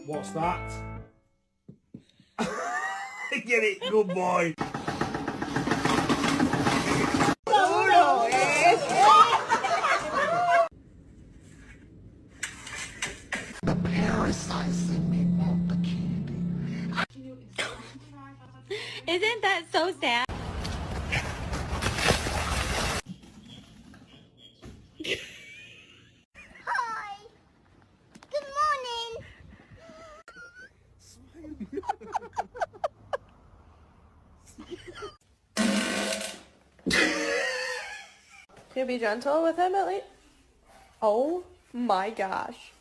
What's that? Get it, good boy. The parasites in me want the candy. Isn't that so sad? Hi. Good morning. Can you be gentle with him at least? Oh my gosh.